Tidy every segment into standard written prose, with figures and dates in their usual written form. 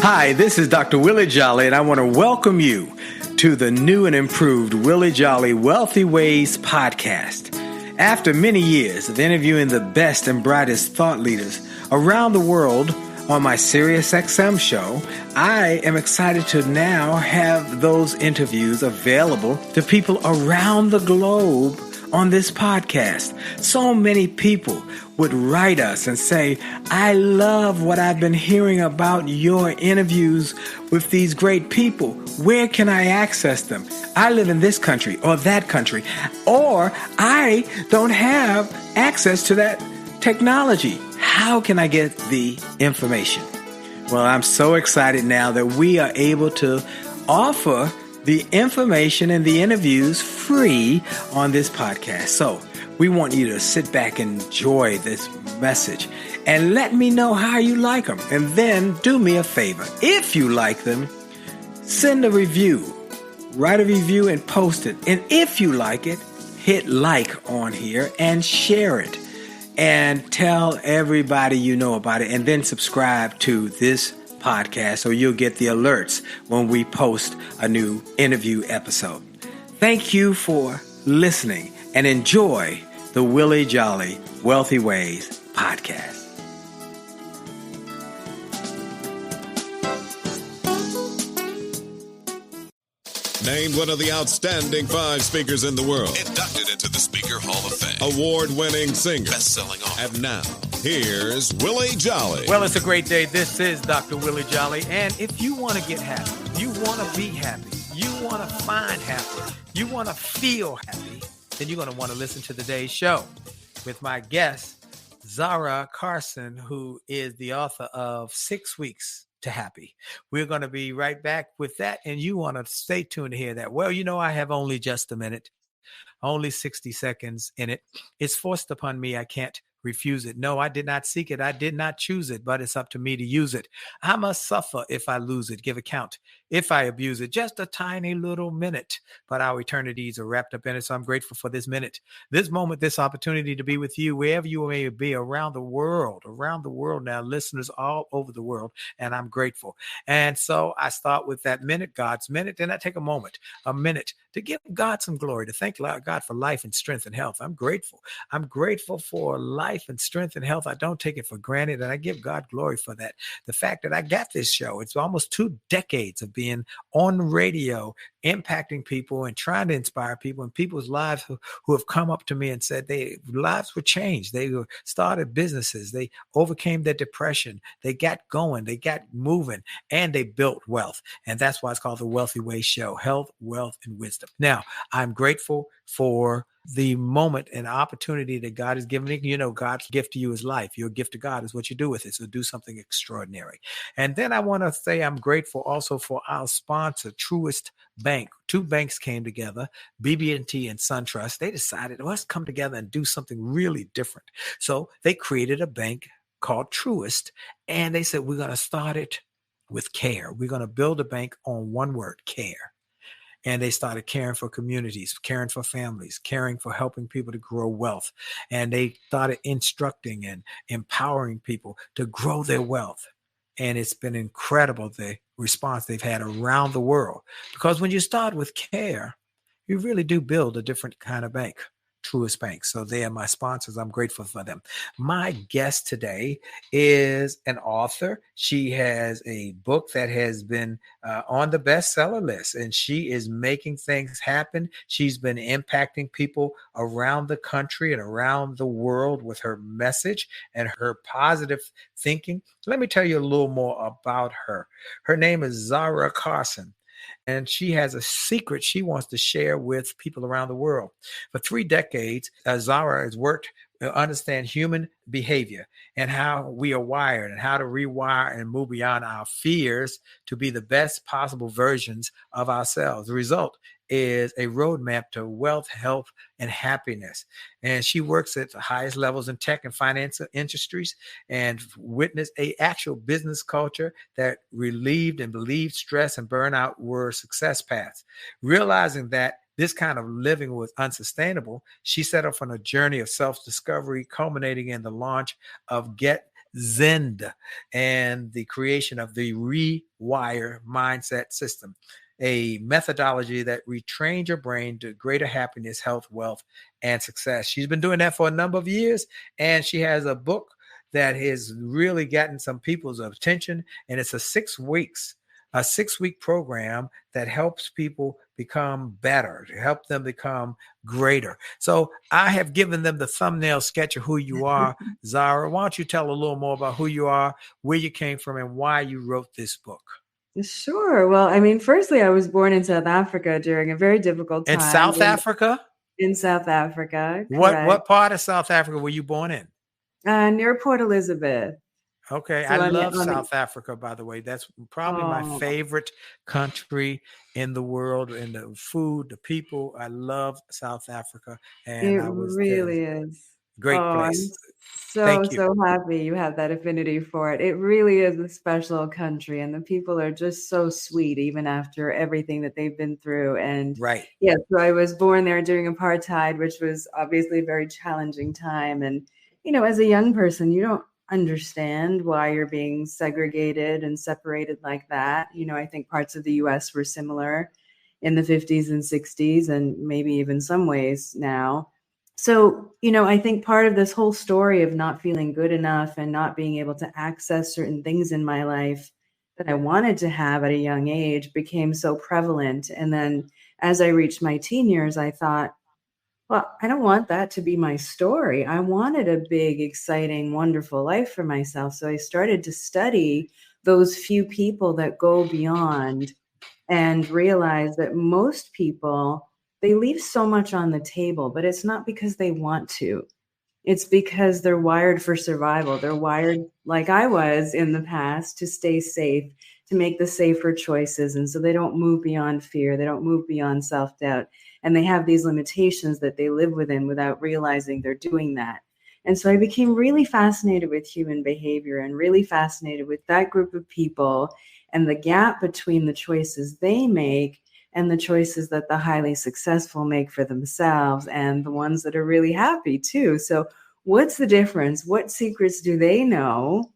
Hi, this is Dr. Willie Jolley, and I want to welcome you to the new and improved Willie Jolley Wealthy Ways podcast. After many years of interviewing the best and brightest thought leaders around the world on my SiriusXM show, I am excited to now have those interviews available to people around the globe on this podcast. So many people would write us and say, I love what I've been hearing about your interviews with these great people. Where can I access them? I live in this country or that country, or I don't have access to that technology. How can I get the information? Well, I'm so excited now that we are able to offer the information and the interviews free on this podcast. So we want you to sit back and enjoy this message and let me know how you like them. And then do me a favor. If you like them, send a review, write a review and post it. And if you like it, hit like on here and share it and tell everybody you know about it, and then subscribe to this podcast so you'll get the alerts when we post a new interview episode. Thank you for listening and enjoy the Willie Jolley Wealthy Ways podcast. Named one of the outstanding 5 speakers in the world. Inducted into the Speaker Hall of Fame. Award-winning singer. Best-selling author. And now, here's Willie Jolley. Well, it's a great day. This is Dr. Willie Jolley. And if you want to get happy, you want to be happy, you want to find happy, you want to feel happy, then you're going to want to listen to today's show with my guest, Zahra Karsan, who is the author of 6 Weeks to Happy. We're going to be right back with that, and you want to stay tuned to hear that. Well, you know, I have only just a minute, only 60 seconds in it. It's forced upon me. I can't refuse it. No, I did not seek it. I did not choose it, but it's up to me to use it. I must suffer if I lose it, give account if I abuse it. Just a tiny little minute, but our eternities are wrapped up in it. So I'm grateful for this minute, this moment, this opportunity to be with you, wherever you may be around the world now, listeners all over the world. And I'm grateful. And so I start with that minute, God's minute. Then I take a minute to give God some glory, to thank God for life and strength and health. I'm grateful. I'm grateful for life and strength and health. I don't take it for granted, and I give God glory for that. The fact that I got this show, it's almost 2 decades of being on radio, impacting people and trying to inspire people, and people's lives who have come up to me and said their lives were changed. They started businesses. They overcame their depression. They got going. They got moving, and they built wealth. And that's why it's called the Wealthy Way Show: health, wealth, and wisdom. Now, I'm grateful for the moment and opportunity that God has given me. You know, God's gift to you is life. Your gift to God is what you do with it. So do something extraordinary. And then I want to say I'm grateful also for our sponsor, Truist Bank. 2 banks came together, BB&T and SunTrust. They decided, let's come together and do something really different. So they created a bank called Truist, and they said, we're going to start it with care. We're going to build a bank on one word: care. And they started caring for communities, caring for families, caring for helping people to grow wealth. And they started instructing and empowering people to grow their wealth. And it's been incredible, the response they've had around the world. Because when you start with care, you really do build a different kind of bank. Truist Bank. So they are my sponsors. I'm grateful for them. My guest today is an author. She has a book that has been on the bestseller list, and she is making things happen. She's been impacting people around the country and around the world with her message and her positive thinking. Let me tell you a little more about her. Her name is Zahra Karsan. And she has a secret she wants to share with people around the world. For 3 decades, Zahra has worked to understand human behavior and how we are wired and how to rewire and move beyond our fears to be the best possible versions of ourselves. The result is a roadmap to wealth, health, and happiness. And she works at the highest levels in tech and finance industries and witnessed an actual business culture that relieved and believed stress and burnout were success paths. Realizing that this kind of living was unsustainable, she set off on a journey of self-discovery, culminating in the launch of Get Zend and the creation of the Rewire Mindset System, a methodology that retrains your brain to greater happiness, health, wealth, and success. She's been doing that for a number of years, and she has a book that has really gotten some people's attention, and it's a 6 week program that helps people become better, to help them become greater. So I have given them the thumbnail sketch of who you are. Zahra, why don't you tell a little more about who you are, where you came from, and why you wrote this book? Sure. Well, I mean, firstly, I was born in South Africa during a very difficult time. In South Africa? In South Africa. What part of South Africa were you born in? Near Port Elizabeth. Okay. So I love South Africa, by the way. That's probably my favorite country in the world, and the food, the people. I love South Africa. And it really is. Great place. I'm so happy you have that affinity for it. It really is a special country, and the people are just so sweet, even after everything that they've been through. And yeah, so I was born there during apartheid, which was obviously a very challenging time. And, you know, as a young person, you don't understand why you're being segregated and separated like that. You know, I think parts of the US were similar in the 50s and 60s, and maybe even some ways now. So, you know, I think part of this whole story of not feeling good enough and not being able to access certain things in my life that I wanted to have at a young age became so prevalent. And then as I reached my teen years, I thought, well, I don't want that to be my story. I wanted a big, exciting, wonderful life for myself. So I started to study those few people that go beyond and realize that most people, they leave so much on the table, but it's not because they want to. It's because they're wired for survival. They're wired, like I was in the past, to stay safe, to make the safer choices. And so they don't move beyond fear. They don't move beyond self-doubt. And they have these limitations that they live within without realizing they're doing that. And so I became really fascinated with human behavior and really fascinated with that group of people and the gap between the choices they make and the choices that the highly successful make for themselves and the ones that are really happy too. So what's the difference? What secrets do they know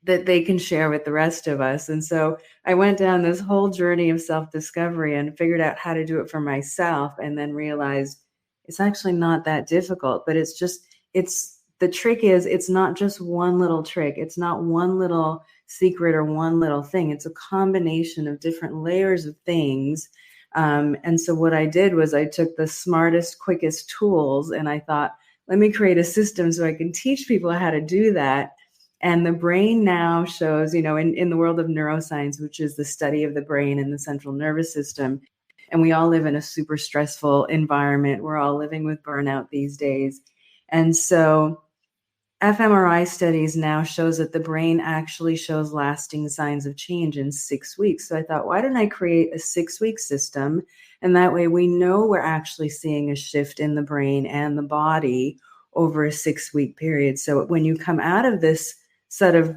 that they can share with the rest of us? And so I went down this whole journey of self-discovery and figured out how to do it for myself, and then realized it's actually not that difficult, but the trick is it's not just one little trick. It's not one little secret or one little thing. It's a combination of different layers of things. And so what I did was I took the smartest, quickest tools, and I thought, let me create a system so I can teach people how to do that. And the brain now shows, you know, in the world of neuroscience, which is the study of the brain and the central nervous system, and we all live in a super stressful environment. We're all living with burnout these days. And so fMRI studies now shows that the brain actually shows lasting signs of change in 6 weeks. So I thought, why don't I create a 6-week system? And that way we know we're actually seeing a shift in the brain and the body over a 6-week period. So when you come out of this set of,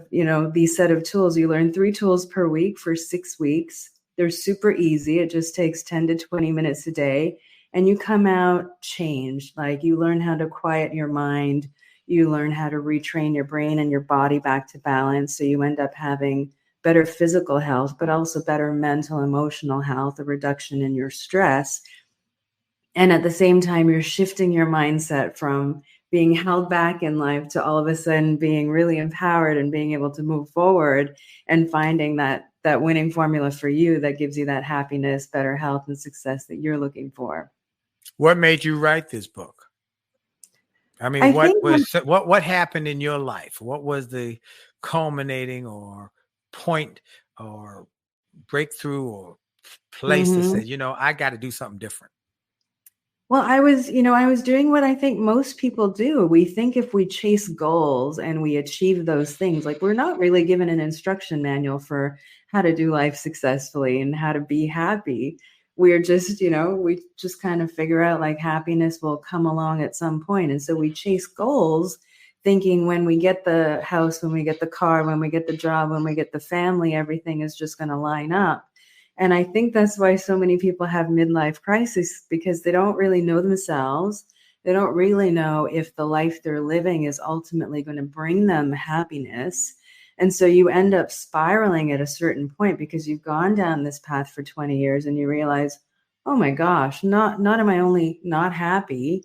these set of tools, you learn 3 tools per week for 6 weeks. They're super easy. It just takes 10 to 20 minutes a day. And you come out changed. Like, you learn how to quiet your mind. You learn how to retrain your brain and your body back to balance. So you end up having better physical health, but also better mental, emotional health, a reduction in your stress. And at the same time, you're shifting your mindset from being held back in life to all of a sudden being really empowered and being able to move forward and finding that winning formula for you that gives you that happiness, better health, and success that you're looking for. What made you write this book? I mean, what happened in your life? What was the culminating or point or breakthrough or place that said, I got to do something different? Well, I was doing what I think most people do. We think if we chase goals and we achieve those things, like, we're not really given an instruction manual for how to do life successfully and how to be happy. We're just, we just kind of figure out, like, happiness will come along at some point. And so we chase goals thinking when we get the house, when we get the car, when we get the job, when we get the family, everything is just going to line up. And I think that's why so many people have midlife crisis, because they don't really know themselves. They don't really know if the life they're living is ultimately going to bring them happiness. And so you end up spiraling at a certain point because you've gone down this path for 20 years and you realize, oh my gosh, not am I only not happy,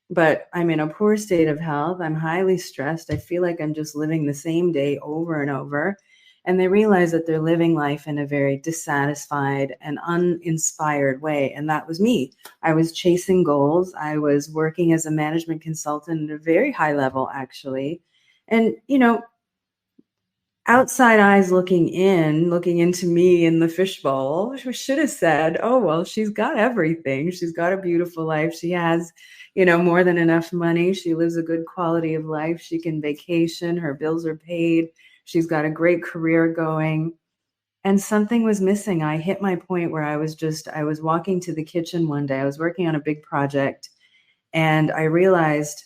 but I'm in a poor state of health. I'm highly stressed. I feel like I'm just living the same day over and over. And they realize that they're living life in a very dissatisfied and uninspired way. And that was me. I was chasing goals. I was working as a management consultant at a very high level, actually. And, outside eyes looking into me in the fishbowl, should have said, oh, well, she's got everything. She's got a beautiful life. She has, more than enough money. She lives a good quality of life. She can vacation. Her bills are paid. She's got a great career going. And something was missing. I hit my point where I was walking to the kitchen one day. I was working on a big project and I realized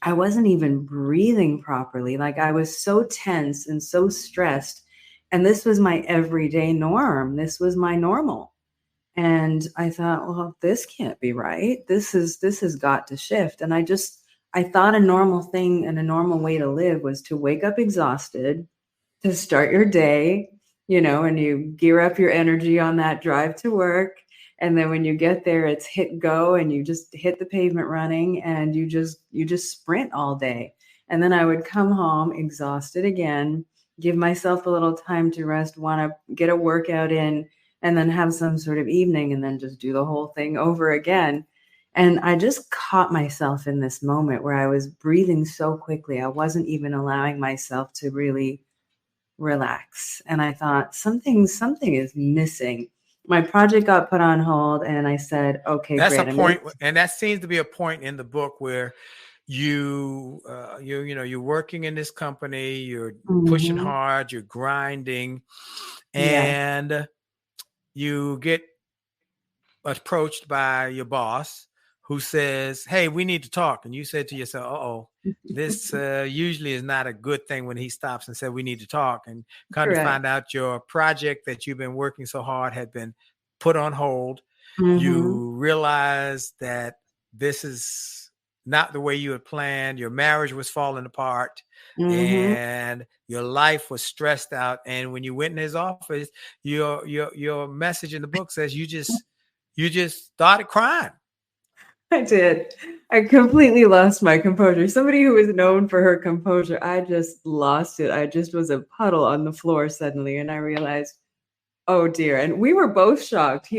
I wasn't even breathing properly. Like I was so tense and so stressed. And this was my everyday norm. This was my normal. And I thought, well, this can't be right. This has got to shift. And I thought a normal thing and a normal way to live was to wake up exhausted, to start your day, and you gear up your energy on that drive to work. And then when you get there, it's hit go and you just hit the pavement running and you just sprint all day. And then I would come home exhausted again, give myself a little time to rest, want to get a workout in, and then have some sort of evening and then just do the whole thing over again. And I just caught myself in this moment where I was breathing so quickly. I wasn't even allowing myself to really relax. And I thought something is missing. My project got put on hold and I said, okay, that's great. A point. And that seems to be a point in the book where you're working in this company, you're pushing hard, you're grinding, and you get approached by your boss who says, hey, we need to talk. And you said to yourself, this usually is not a good thing when he stops and said, we need to talk. And kind of find out your project that you've been working so hard had been put on hold. You realize that this is not the way you had planned. Your marriage was falling apart and your life was stressed out. And when you went in his office, your message in the book says you just started crying. I did. I completely lost my composure. Somebody who is known for her composure, I just lost it. I just was a puddle on the floor suddenly. And I realized, oh dear. And we were both shocked. We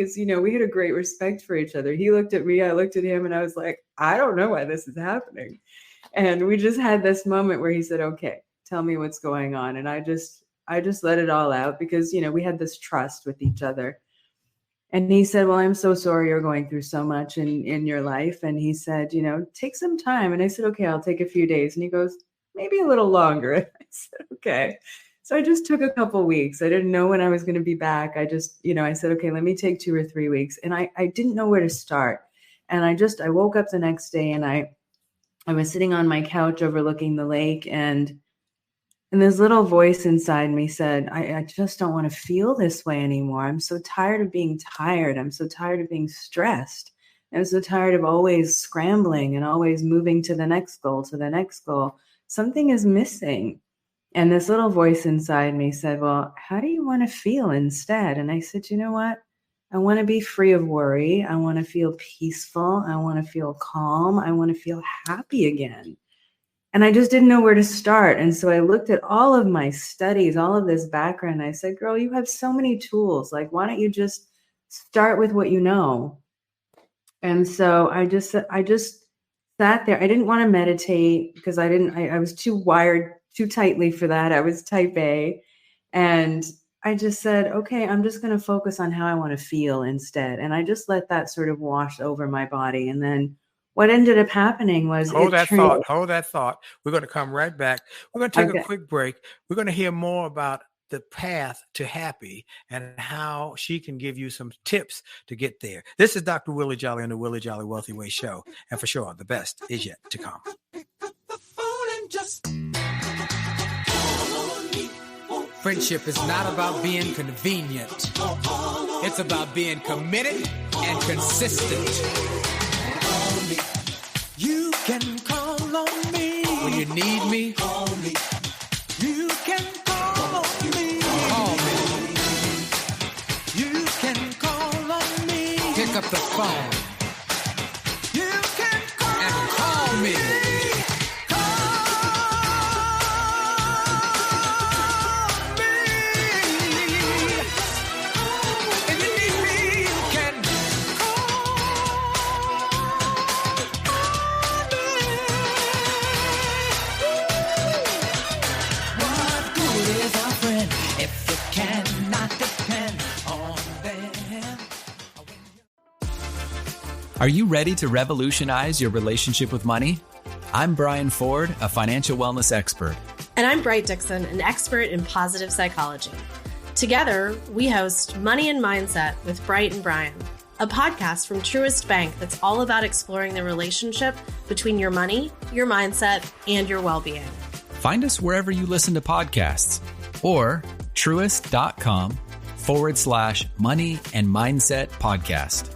had a great respect for each other. He looked at me, I looked at him, and I was like, I don't know why this is happening. And we just had this moment where he said, okay, tell me what's going on. And I just let it all out because, we had this trust with each other. And he said, well, I'm so sorry you're going through so much in your life. And he said, take some time. And I said, okay, I'll take a few days. And he goes, maybe a little longer. And I said, okay. So I just took a couple weeks. I didn't know when I was going to be back. I just, I said, okay, let me take 2 or 3 weeks. And I didn't know where to start. And I woke up the next day and I was sitting on my couch overlooking the lake and this little voice inside me said, I just don't want to feel this way anymore. I'm so tired of being tired. I'm so tired of being stressed. I'm so tired of always scrambling and always moving to the next goal, Something is missing. And this little voice inside me said, well, how do you want to feel instead? And I said, you know what? I want to be free of worry. I want to feel peaceful. I want to feel calm. I want to feel happy again. And I just didn't know where to start. And so I looked at all of my studies, all of this background. And I said, girl, you have so many tools. Like, why don't you just start with what you know? And so I just sat there. I didn't want to meditate because I was too wired too tightly for that. I was type A. And I just said, okay, I'm just going to focus on how I want to feel instead. And I just let that sort of wash over my body. And then what ended up happening was Hold that thought. We're going to come right back. We're going to take a quick break. We're going to hear more about the path to happy and how she can give you some tips to get there. This is Dr. Willie Jolley on the Willie Jolley Wealthy Way Show. And for sure, the best is yet to come. Friendship is not about being convenient. It's about being committed and consistent. can call on me when you need me. Call me. You can call on me. Call me. You can call on me. Pick up the phone. You can call and call me. Are you ready to revolutionize your relationship with money? I'm Brian Ford, a financial wellness expert. And I'm Bright Dixon, an expert in positive psychology. Together, we host Money and Mindset with Bright and Brian, a podcast from Truist Bank that's all about exploring the relationship between your money, your mindset, and your well-being. Find us wherever you listen to podcasts or truist.com/money and mindset podcast.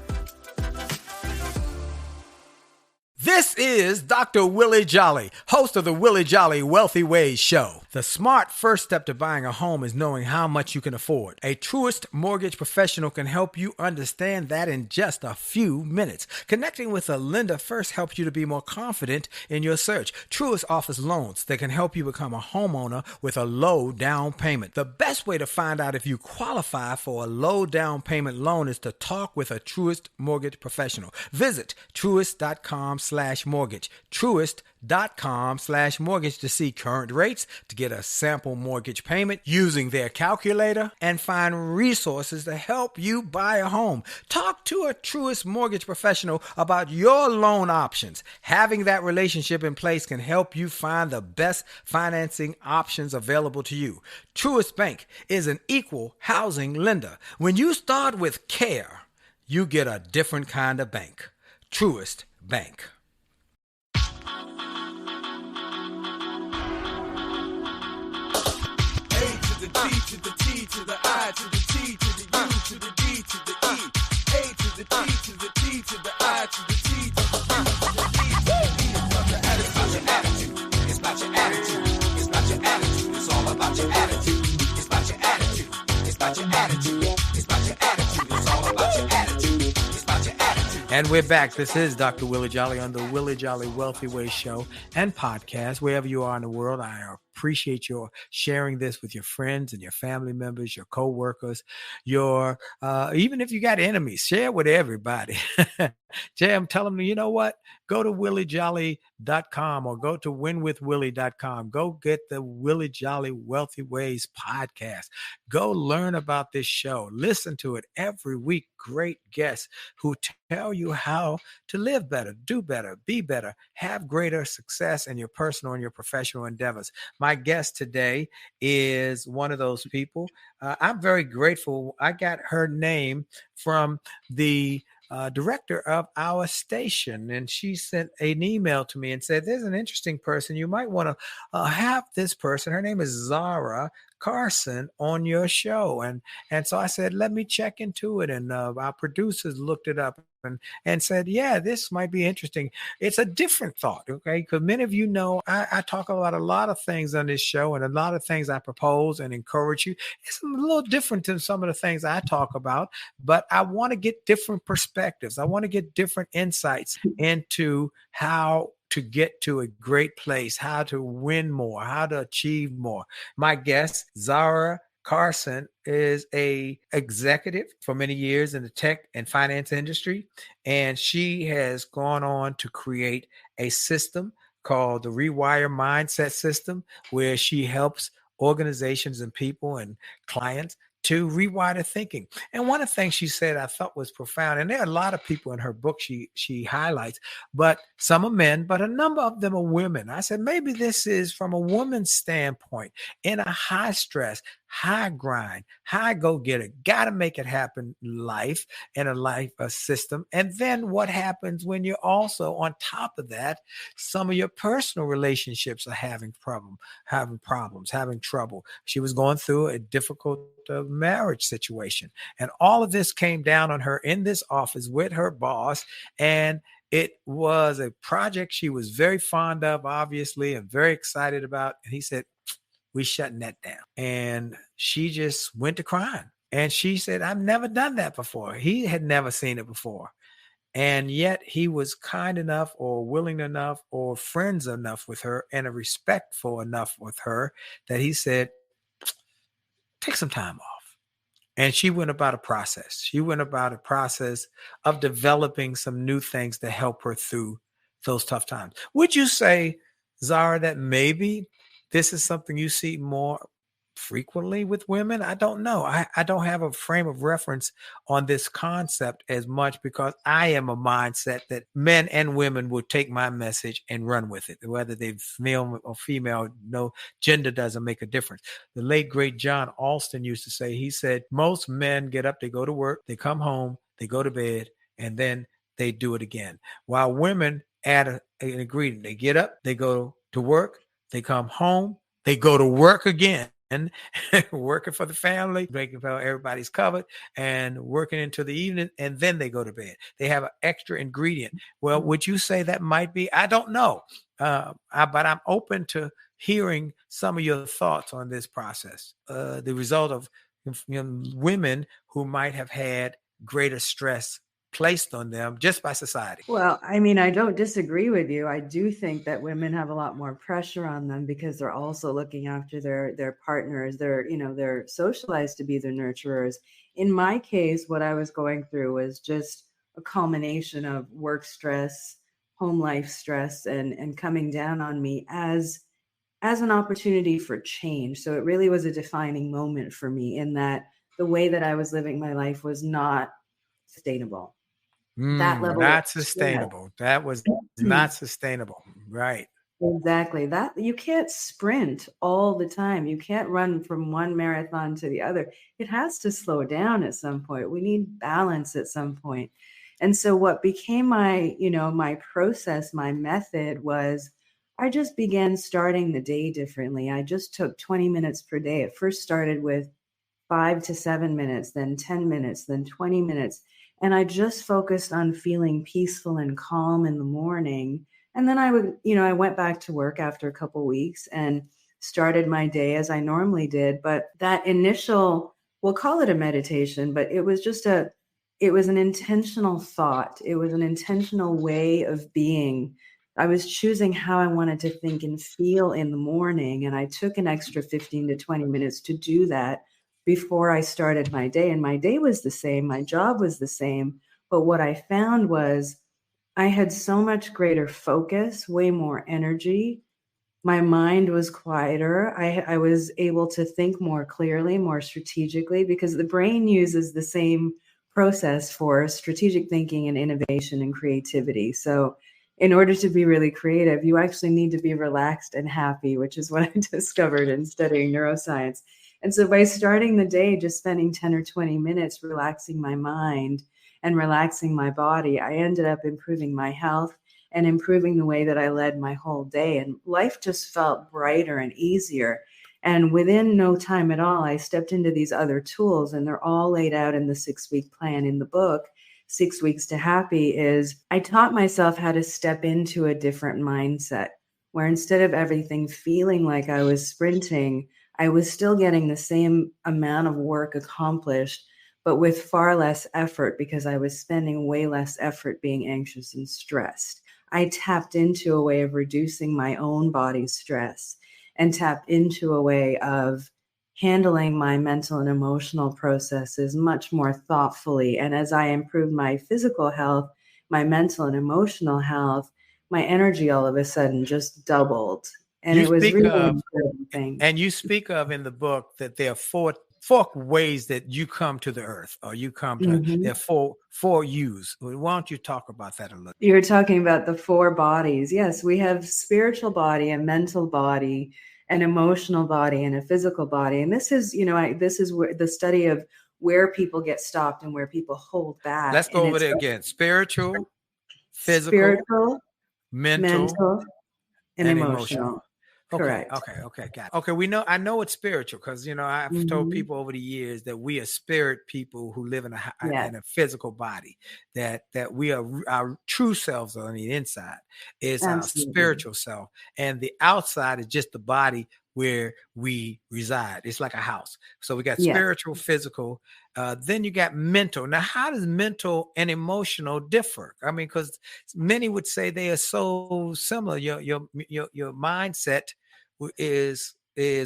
This is Dr. Willie Jolley, host of the Willie Jolley Wealthy Ways Show. The smart first step to buying a home is knowing how much you can afford. A Truist mortgage professional can help you understand that in just a few minutes. Connecting with a lender first helps you to be more confident in your search. Truist offers loans that can help you become a homeowner with a low down payment. The best way to find out if you qualify for a low down payment loan is to talk with a Truist mortgage professional. Visit truist.com/mortgage. Truist.com/mortgage to see current rates, to get a sample mortgage payment using their calculator, and find resources to help you buy a home. Talk to a Truist mortgage professional about your loan options. Having that relationship in place can help you find the best financing options available to you. Truist Bank is an equal housing lender. When you start with care, you get a different kind of bank. Truist Bank. To the T to the I to the T to the U to the D to the E. A to the T to the T to the I to the T to the U to the D to the E. It's about your attitude. It's about your attitude. It's about your attitude. It's all about your attitude. It's about your attitude. It's about your attitude. It's about your attitude. It's all about your attitude. It's about your attitude. And we're back. This is Dr. Willie Jolley on the Willie Jolley Wealthy Way Show and podcast. Wherever you are in the world, I appreciate your sharing this with your friends and your family members, your co-workers, your even if you got enemies, share it with everybody. Jam, tell them, you know what? Go to williejolly.com or go to winwithwillie.com. Go get the Willie Jolley Wealthy Ways podcast. Go learn about this show. Listen to it every week. Great guests who tell you how to live better, do better, be better, have greater success in your personal and your professional endeavors. My guest today is one of those people. I'm very grateful. I got her name from the director of our station, and she sent an email to me and said, there's an interesting person. You might want to have this person. Her name is Zahra Karsan on your show. And so I said, let me check into it. And our producers looked it up and said, yeah, this might be interesting. It's a different thought, okay? Because many of you know I talk about a lot of things on this show, and a lot of things I propose and encourage you. It's a little different than some of the things I talk about, but I want to get different perspectives. I want to get different insights into how to get to a great place, how to win more, how to achieve more. My guest, Zahra Karsan, is a executive for many years in the tech and finance industry, and she has gone on to create a system called the Rewire Mindset System, where she helps organizations and people and clients to rewire their thinking. And one of the things she said I thought was profound, and there are a lot of people in her book she highlights, but some are men, but a number of them are women. I said, maybe this is from a woman's standpoint in a high stress, high grind, high go-getter, got to make it happen life in a life system. And then what happens when you're also on top of that, some of your personal relationships are having problems, having trouble. She was going through a difficult marriage situation. And all of this came down on her in this office with her boss. And It was a project she was very fond of, obviously, and very excited about. And he said, we shutting that down. And she just went to crying. And she said, I've never done that before. He had never seen it before. And yet he was kind enough or willing enough or friends enough with her and respectful enough with her that he said, take some time off. And she went about a process. She went about a process of developing some new things to help her through those tough times. Would you say, Zahra, that maybe this is something you see more frequently with women? I don't know. I don't have a frame of reference on this concept as much because I am a mindset that men and women will take my message and run with it, whether they're male or female. No, gender doesn't make a difference. The late great John Alston used to say, he said, most men get up, they go to work, they come home, they go to bed, and then they do it again. While women add an ingredient. They get up, they go to work, they come home, they go to work again. And working for the family, making sure everybody's covered, and working into the evening, and then they go to bed. They have an extra ingredient. Well, would you say that might be? I don't know, but I'm open to hearing some of your thoughts on this process. The result of women who might have had greater stress placed on them just by society. Well, I mean, I don't disagree with you. I do think that women have a lot more pressure on them because they're also looking after their partners. They're socialized to be their nurturers. In my case, what I was going through was just a culmination of work stress, home life stress, and coming down on me as an opportunity for change. So it really was a defining moment for me in that the way that I was living my life was not sustainable. That level not sustainable. That was not sustainable. Right. Exactly. That you can't sprint all the time. You can't run from one marathon to the other. It has to slow down at some point. We need balance at some point. And so what became my process, my method was I just began starting the day differently. I just took 20 minutes per day. It first started with 5 to 7 minutes, then 10 minutes, then 20 minutes. And I just focused on feeling peaceful and calm in the morning. And then I went back to work after a couple of weeks and started my day as I normally did. But that initial, we'll call it a meditation, but it was an intentional thought. It was an intentional way of being. I was choosing how I wanted to think and feel in the morning. And I took an extra 15 to 20 minutes to do that before I started my day. And my day was the same. My job was the same. But what I found was I had so much greater focus, way more energy. My mind was quieter. I was able to think more clearly, more strategically, because the brain uses the same process for strategic thinking and innovation and creativity. So in order to be really creative, you actually need to be relaxed and happy, which is what I discovered in studying neuroscience. And so by starting the day, just spending 10 or 20 minutes relaxing my mind and relaxing my body, I ended up improving my health and improving the way that I led my whole day. And life just felt brighter and easier. And within no time at all, I stepped into these other tools, and they're all laid out in the 6-week plan in the book. 6 Weeks to Happy is I taught myself how to step into a different mindset where instead of everything feeling like I was sprinting, I was still getting the same amount of work accomplished, but with far less effort because I was spending way less effort being anxious and stressed. I tapped into a way of reducing my own body's stress and tapped into a way of handling my mental and emotional processes much more thoughtfully. And as I improved my physical health, my mental and emotional health, my energy all of a sudden just doubled. And it was really an incredible thing. And you speak of in the book that there are four ways that you come to the earth, or you come to there are four yous. Why don't you talk about that a little? You're talking about the 4 bodies. Yes, we have spiritual body, a mental body, an emotional body, and a physical body. And this is, this is where the study of where people get stopped and where people hold back. Let's go over there again. Spiritual, physical, mental, and emotional. Correct. Okay, got it. Okay, I know it's spiritual because I've told people over the years that we are spirit people who live in a physical body. That we are our true selves on the inside is our spiritual self, and the outside is just the body where we reside. It's like a house. So we got spiritual, physical. Then you got mental. Now, how does mental and emotional differ? I mean, because many would say they are so similar. Your mindset is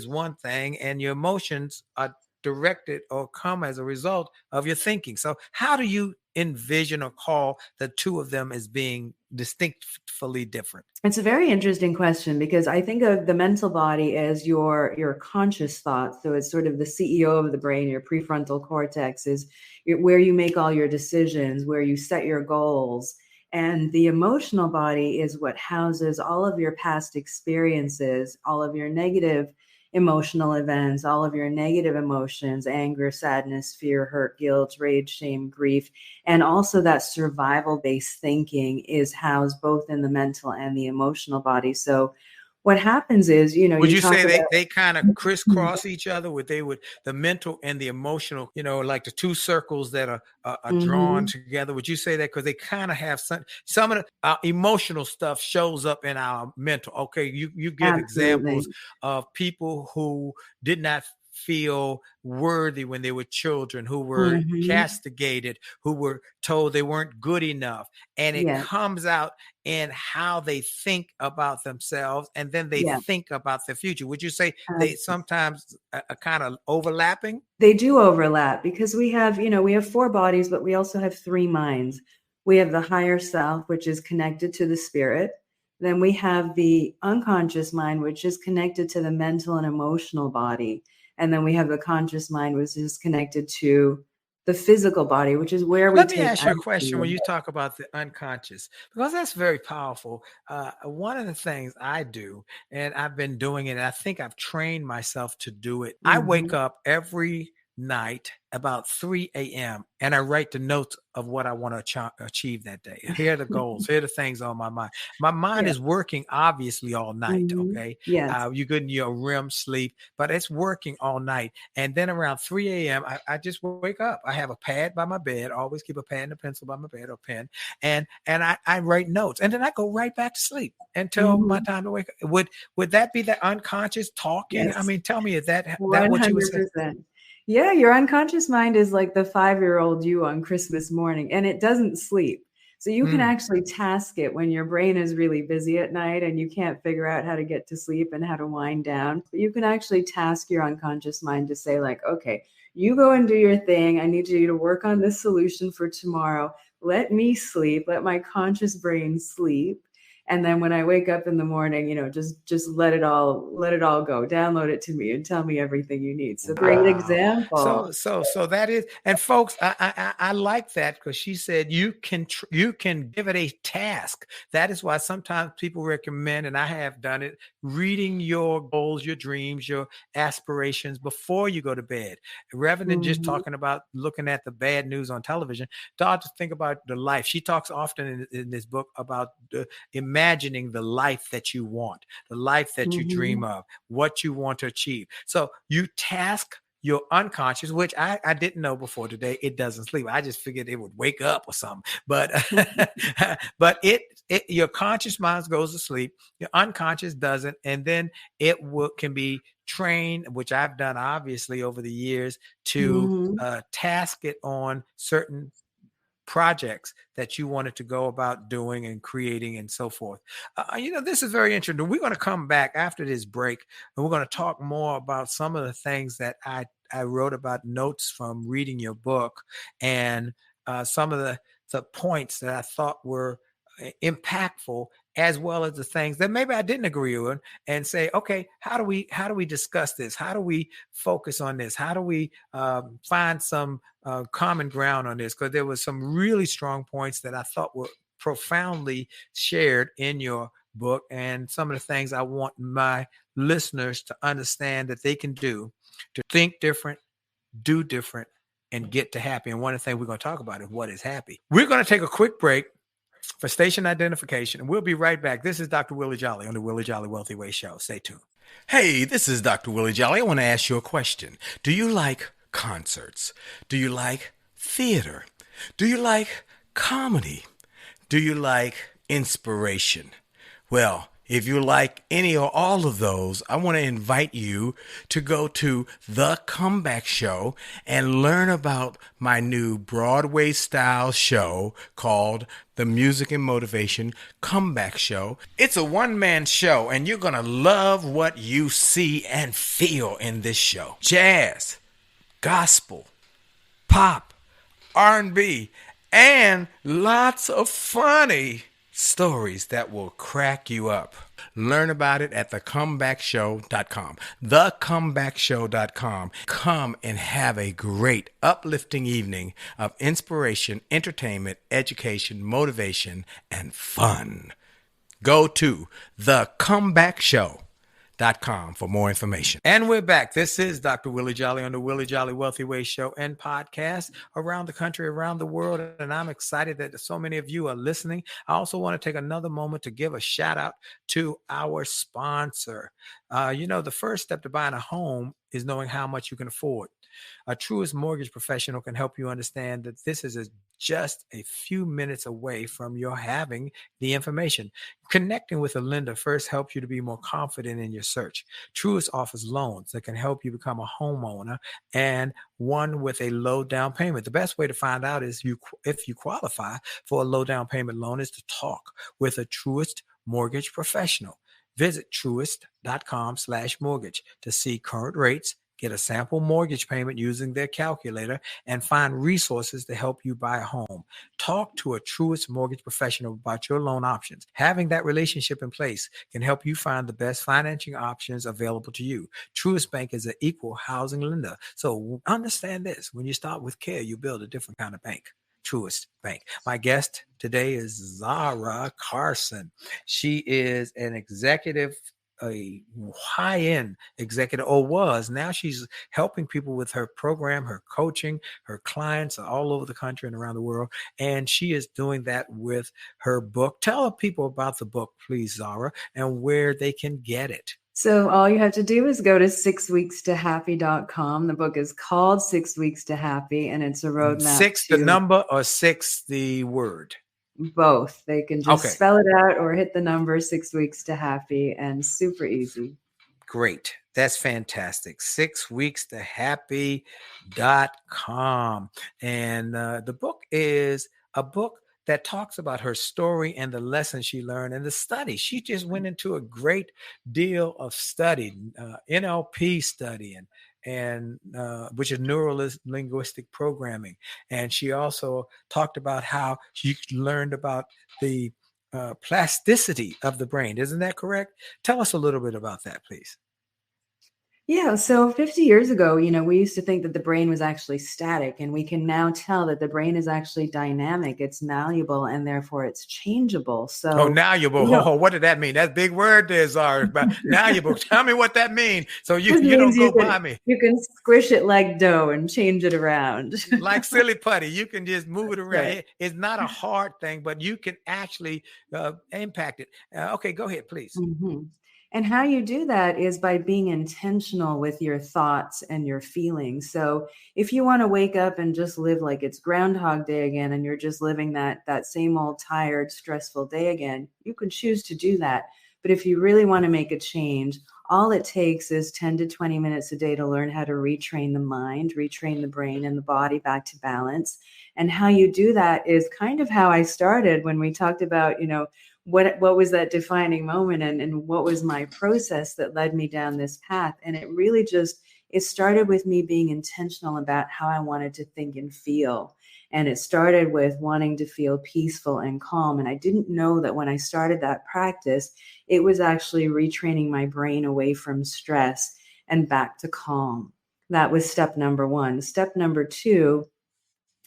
one thing, and your emotions are directed or come as a result of your thinking. So how do you envision or call the two of them as being distinctly different? It's a very interesting question because I think of the mental body as your conscious thoughts. So it's sort of the CEO of the brain. Your prefrontal cortex is where you make all your decisions, where you set your goals. And the emotional body is what houses all of your past experiences, all of your negative emotional events, all of your negative emotions, anger, sadness, fear, hurt, guilt, rage, shame, grief. And also that survival-based thinking is housed both in the mental and the emotional body. So what happens is, would you say they kind of crisscross each other? The mental and the emotional, like the two circles that are drawn together? Would you say that because they kind of have some of the emotional stuff shows up in our mental? Okay, you give examples of people who did not feel worthy when they were children, who were castigated, who were told they weren't good enough, and it comes out in how they think about themselves, and then they think about the future. Would you say they sometimes are kind of overlapping? They do overlap because we have 4 bodies, but we also have 3 minds. We have the higher self, which is connected to the spirit. Then we have the unconscious mind, which is connected to the mental and emotional body. And then we have the conscious mind, which is connected to the physical body, which is where Let me ask you a question when you talk about the unconscious, because that's very powerful. One of the things I do, and I've been doing it, and I think I've trained myself to do it. I wake up every night about 3 a.m. and I write the notes of what I want to achieve that day. Here are the goals. Here are the things on my mind. My mind is working obviously all night. Okay. You get in your REM sleep, but it's working all night. And then around 3 a.m. I just wake up. I have a pad by my bed. I always keep a pad and a pencil by my bed or pen. And I write notes, and then I go right back to sleep until my time to wake up. Would that be the unconscious talking? Yes. I mean, tell me, is that what you would say? Yeah, your unconscious mind is like the 5-year-old you on Christmas morning, and it doesn't sleep. So you can actually task it when your brain is really busy at night and you can't figure out how to get to sleep and how to wind down. But you can actually task your unconscious mind to say like, okay, you go and do your thing. I need you to work on this solution for tomorrow. Let me sleep. Let my conscious brain sleep. And then when I wake up in the morning, just let it all go. Download it to me and tell me everything you need. So great example. So that is, and folks, I like that because she said you can give it a task. That is why sometimes people recommend, and I have done it, reading your goals, your dreams, your aspirations before you go to bed, rather than just talking about looking at the bad news on television. Start to think about the life. She talks often in this book about imagining the life that you want, the life that you dream of, what you want to achieve. So you task your unconscious, which I didn't know before today, it doesn't sleep. I just figured it would wake up or something. But but your conscious mind goes to sleep, your unconscious doesn't, and then it can be trained, which I've done obviously over the years, to task it on certain projects that you wanted to go about doing and creating and so forth. This is very interesting. We're going to come back after this break, and we're going to talk more about some of the things that I wrote about, notes from reading your book, and some of the points that I thought were impactful, as well as the things that maybe I didn't agree with, and say, okay, how do we discuss this? How do we focus on this? How do we find some common ground on this? Because there was some really strong points that I thought were profoundly shared in your book, and some of the things I want my listeners to understand that they can do to think different, do different, and get to happy. And one of the things we're going to talk about is what is happy. We're going to take a quick break for station identification, and we'll be right back. This is Dr. Willie Jolley on the Willie Jolley Wealthy Way Show. Stay tuned. Hey, this is Dr. Willie Jolley. I want to ask you a question. Do you like concerts? Do you like theater? Do you like comedy? Do you like inspiration? Well, if you like any or all of those, I want to invite you to go to The Comeback Show and learn about my new Broadway style show called The Music and Motivation Comeback Show. It's a one-man show, and you're going to love what you see and feel in this show. Jazz, gospel, pop, R&B, and lots of funny stories that will crack you up. Learn about it at thecomebackshow.com. Thecomebackshow.com. Come and have a great, uplifting evening of inspiration, entertainment, education, motivation, and fun. Go to thecomebackshow.com for more information. And we're back. This is Dr. Willie Jolley on the Willie Jolley Wealthy Way Show and podcast around the country, around the world. And I'm excited that so many of you are listening. I also want to take another moment to give a shout out to our sponsor. The first step to buying a home is knowing how much you can afford. A Truist mortgage professional can help you understand that this is just a few minutes away from your having the information. Connecting with a lender first helps you to be more confident in your search. Truist offers loans that can help you become a homeowner and one with a low down payment. The best way to find out is if you qualify for a low down payment loan is to talk with a Truist mortgage professional. Visit truist.com/mortgage to see current rates, get a sample mortgage payment using their calculator, and find resources to help you buy a home. Talk to a Truist mortgage professional about your loan options. Having that relationship in place can help you find the best financing options available to you. Truist Bank is an equal housing lender. So understand this. When you start with care, you build a different kind of bank. Truist Bank. My guest today is Zahra Karsan. She is an executive, a high-end executive, or was. Now she's helping people with her program, her coaching. Her clients are all over the country and around the world, and she is doing that with her book. Tell people about the book, please, Zahra, and where they can get it. So all you have to do is go to 6weekstohappy.com. The book is called 6 Weeks to Happy, and it's a roadmap. 6 the number or 6 the word? Both. They can just spell it out or hit the number 6 Weeks to Happy, and super easy. Great. That's fantastic. 6weekstohappy.com. And the book is a book that talks about her story and the lessons she learned and the study. She just went into a great deal of study, NLP study, and which is neuro-linguistic programming. And she also talked about how she learned about the plasticity of the brain. Isn't that correct? Tell us a little bit about that, please. Yeah. So 50 years ago, we used to think that the brain was actually static, and we can now tell that the brain is actually dynamic. It's malleable, and therefore it's changeable. So malleable. What did that mean? That big word there, Zara. Malleable. Tell me what that means. So you don't go by me. You can squish it like dough and change it around. Like silly putty. You can just move it around. Right. It's not a hard thing, but you can actually impact it. Okay, go ahead, please. Mm-hmm. And how you do that is by being intentional with your thoughts and your feelings. So if you want to wake up and just live like it's Groundhog Day again, and you're just living that same old tired, stressful day again, you can choose to do that. But if you really want to make a change, all it takes is 10 to 20 minutes a day to learn how to retrain the mind, retrain the brain and the body back to balance. And how you do that is kind of how I started when we talked about, what was that defining moment and what was my process that led me down this path. And it really it started with me being intentional about how I wanted to think and feel. And it started with wanting to feel peaceful and calm. And I didn't know that when I started that practice, it was actually retraining my brain away from stress and back to calm. That was step number one. Step number two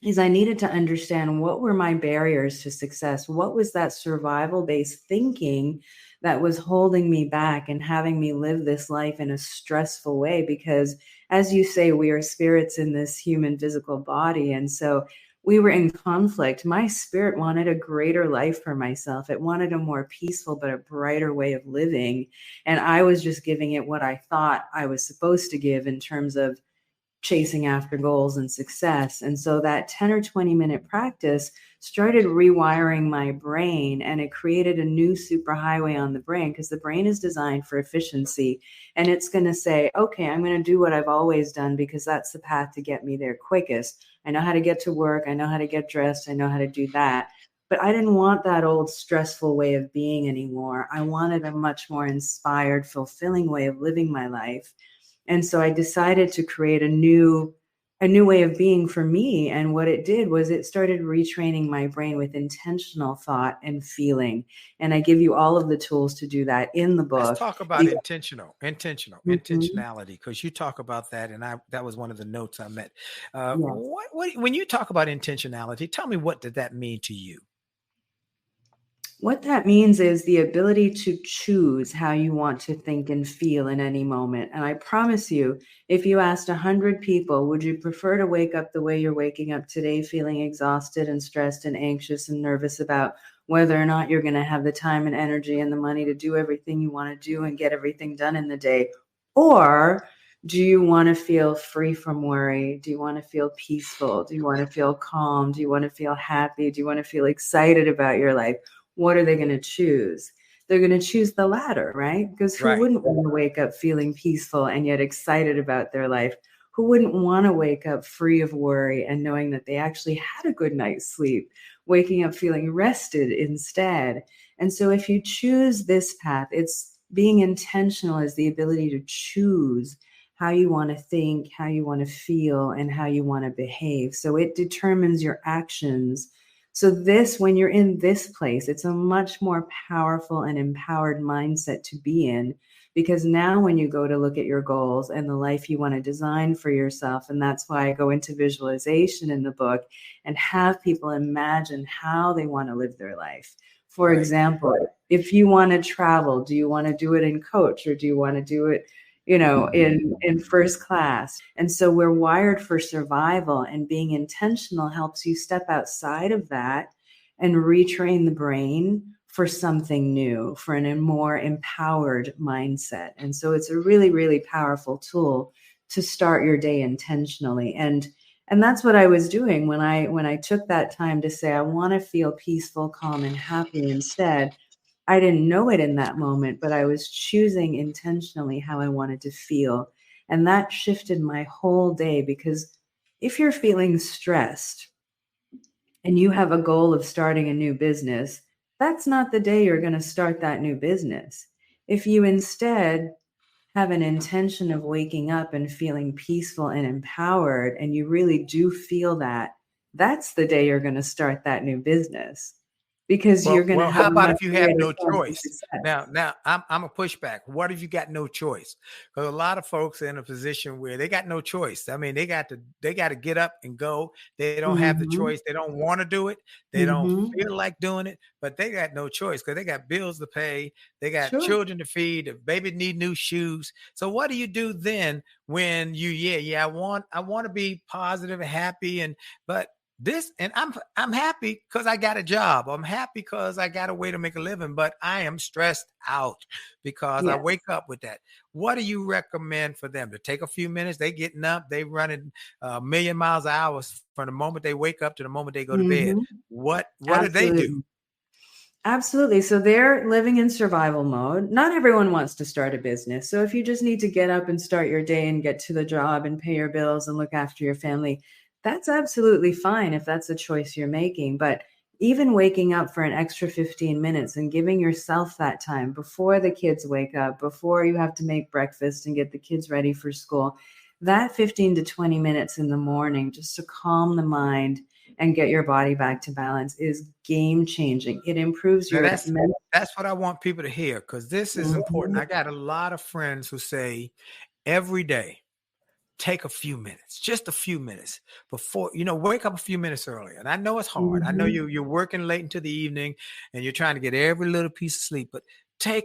is I needed to understand what were my barriers to success. What was that survival-based thinking that was holding me back and having me live this life in a stressful way? Because as you say, we are spirits in this human physical body. And so we were in conflict. My spirit wanted a greater life for myself. It wanted a more peaceful but a brighter way of living. And I was just giving it what I thought I was supposed to give in terms of chasing after goals and success. And so that 10 or 20-minute practice started rewiring my brain, and it created a new superhighway on the brain, because the brain is designed for efficiency. And it's going to say, okay, I'm going to do what I've always done because that's the path to get me there quickest. I know how to get to work. I know how to get dressed. I know how to do that. But I didn't want that old stressful way of being anymore. I wanted a much more inspired, fulfilling way of living my life. And so I decided to create a new way of being for me. And what it did was it started retraining my brain with intentional thought and feeling. And I give you all of the tools to do that in the book. Let's talk about intentionality, because you talk about that. And that was one of the notes I met. Yes. When you talk about intentionality, tell me, what did that mean to you? What that means is the ability to choose how you want to think and feel in any moment. And I promise you, if you asked 100 people, would you prefer to wake up the way you're waking up today, feeling exhausted and stressed and anxious and nervous about whether or not you're going to have the time and energy and the money to do everything you want to do and get everything done in the day? Or do you want to feel free from worry? Do you want to feel peaceful? Do you want to feel calm? Do you want to feel happy? Do you want to feel excited about your life? What are they going to choose? They're going to choose the latter, right? Because who wouldn't want to wake up feeling peaceful and yet excited about their life? Who wouldn't want to wake up free of worry and knowing that they actually had a good night's sleep, waking up feeling rested instead? And so if you choose this path, it's being intentional, is the ability to choose how you want to think, how you want to feel, and how you want to behave. So it determines your actions. So this, when you're in this place, it's a much more powerful and empowered mindset to be in, because now when you go to look at your goals and the life you want to design for yourself, and that's why I go into visualization in the book and have people imagine how they want to live their life. For example, if you want to travel, do you want to do it in coach, or do you want to do it in first class? And so we're wired for survival, and being intentional helps you step outside of that and retrain the brain for something new, for a more empowered mindset. And so it's a really, really powerful tool to start your day intentionally. And that's what I was doing when I took that time to say, I want to feel peaceful, calm, and happy instead. I didn't know it in that moment, but I was choosing intentionally how I wanted to feel. And that shifted my whole day, because if you're feeling stressed and you have a goal of starting a new business, that's not the day you're going to start that new business. If you instead have an intention of waking up and feeling peaceful and empowered, and you really do feel that, that's the day you're going to start that new business. Because you're going to have. How about if you have no choice? Now I'm a pushback. What if you got no choice? Because a lot of folks are in a position where they got no choice. I mean, they got to get up and go. They don't have the choice. They don't want to do it. They don't feel like doing it, but they got no choice because they got bills to pay. They got children to feed. The baby need new shoes. So what do you do then when I want to be positive and happy, but this, and I'm happy because I got a job. I'm happy because I got a way to make a living, but I am stressed out because I wake up with that. What do you recommend for them? To take a few minutes? They getting up, they running a million miles an hour from the moment they wake up to the moment they go to bed. What do they do? Absolutely. So they're living in survival mode. Not everyone wants to start a business. So if you just need to get up and start your day and get to the job and pay your bills and look after your family, that's absolutely fine if that's a choice you're making. But even waking up for an extra 15 minutes and giving yourself that time before the kids wake up, before you have to make breakfast and get the kids ready for school, that 15 to 20 minutes in the morning just to calm the mind and get your body back to balance is game changing. It improves your that's what I want people to hear, because this is important. I got a lot of friends who say every day, take a few minutes, just a few minutes before, wake up a few minutes earlier. And I know it's hard. I know you're working late into the evening and you're trying to get every little piece of sleep, but take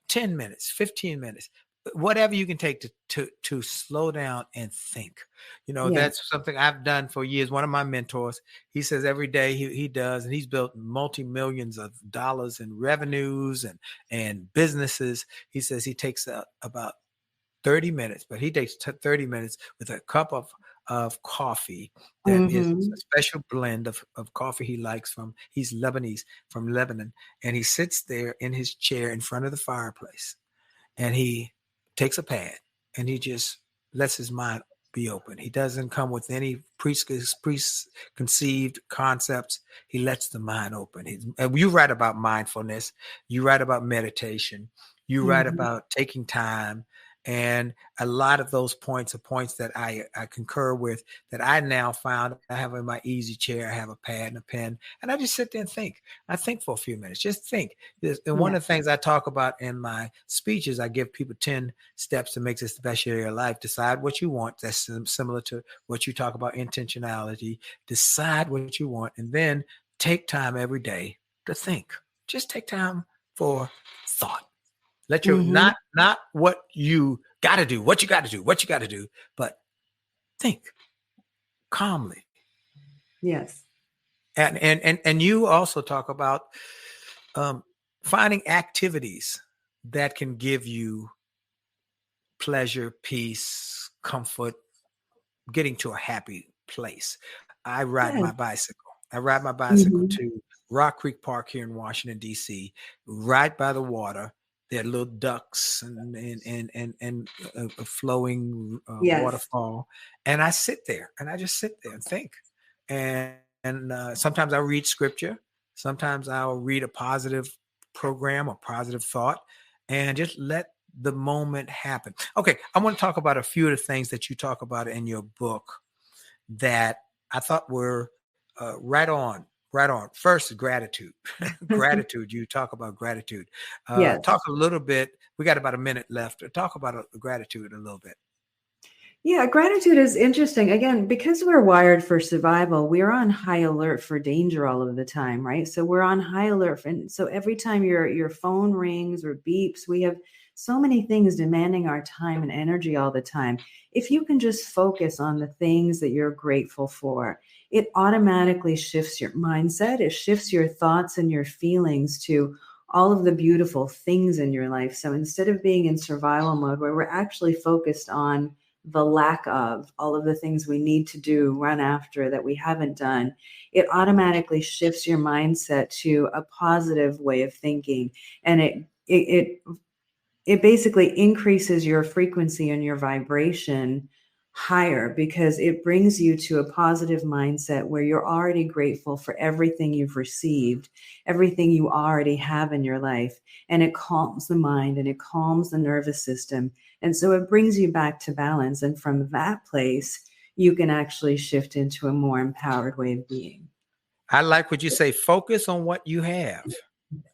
10 minutes, 15 minutes, whatever you can take to slow down and think. That's something I've done for years. One of my mentors, he says every day he does, and he's built multi-millions of dollars in revenues and businesses. He says he takes about 30 minutes, but he takes 30 minutes with a cup of coffee that is a special blend of coffee he likes he's Lebanese, from Lebanon. And he sits there in his chair in front of the fireplace, and he takes a pad and he just lets his mind be open. He doesn't come with any preconceived concepts. He lets the mind open. You write about mindfulness. You write about meditation. You write about taking time. And a lot of those points are points that I concur with, that I now found. I have in my easy chair, I have a pad and a pen, and I just sit there and think. I think for a few minutes, just think. And one of the things I talk about in my speeches, I give people 10 steps to make this the best year of your life. Decide what you want. That's similar to what you talk about, intentionality. Decide what you want, and then take time every day to think. Just take time for thought. Let your not what you got to do, what you got to do, but think calmly. Yes. And you also talk about finding activities that can give you pleasure, peace, comfort, getting to a happy place. I ride my bicycle. To Rock Creek Park here in Washington, D.C., right by the water. There are little ducks and a flowing waterfall. And I sit there and I just sit there and think. And sometimes I read scripture. Sometimes I'll read a positive program or positive thought and just let the moment happen. Okay, I want to talk about a few of the things that you talk about in your book that I thought were right on. First, gratitude. Gratitude. You talk about gratitude. Talk a little bit. We got about a minute left. Talk about gratitude a little bit. Yeah, gratitude is interesting. Again, because we're wired for survival, we're on high alert for danger all of the time, right? So we're on high alert. And so every time your phone rings or beeps, we have so many things demanding our time and energy all the time. If you can just focus on the things that you're grateful for, it automatically shifts your mindset. It shifts your thoughts and your feelings to all of the beautiful things in your life. So instead of being in survival mode, where we're actually focused on the lack of all of the things we need to do, run after that we haven't done, it automatically shifts your mindset to a positive way of thinking. And it basically increases your frequency and your vibration higher, because it brings you to a positive mindset where you're already grateful for everything you've received, everything you already have in your life. And it calms the mind and it calms the nervous system. And so it brings you back to balance. And from that place, you can actually shift into a more empowered way of being. I like what you say, focus on what you have,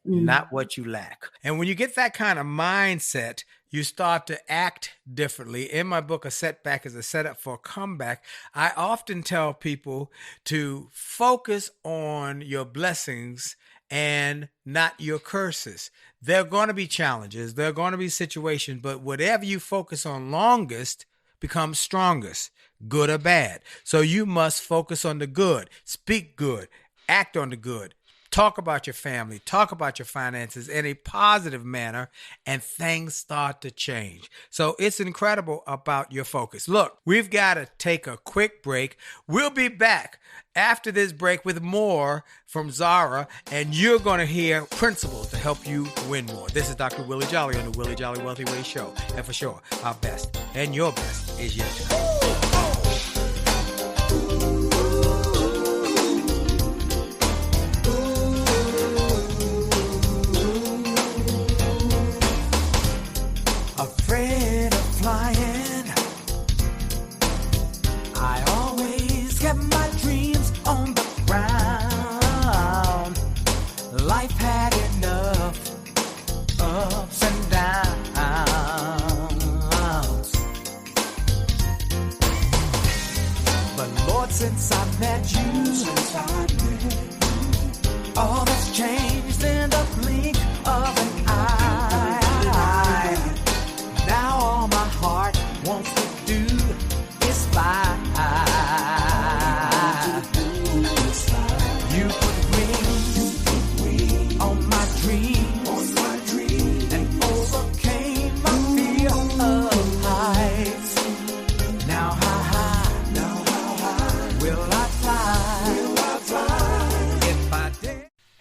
not what you lack. And when you get that kind of mindset, you start to act differently. In my book, A Setback is a Setup for a Comeback, I often tell people to focus on your blessings and not your curses. There are going to be challenges. There are going to be situations, but whatever you focus on longest becomes strongest, good or bad. So you must focus on the good, speak good, act on the good. Talk about your family, talk about your finances in a positive manner, and things start to change. So it's incredible about your focus. Look, we've got to take a quick break. We'll be back after this break with more from Zahra, and you're going to hear principles to help you win more. This is Dr. Willie Jolley on the Willie Jolley Wealthy Way Show. And for sure, our best and your best is yet to come. Afraid of flying, I always kept my dreams on the ground. Life had enough ups and downs, but Lord, since I met you, all that's changed in the blink of an eye. Now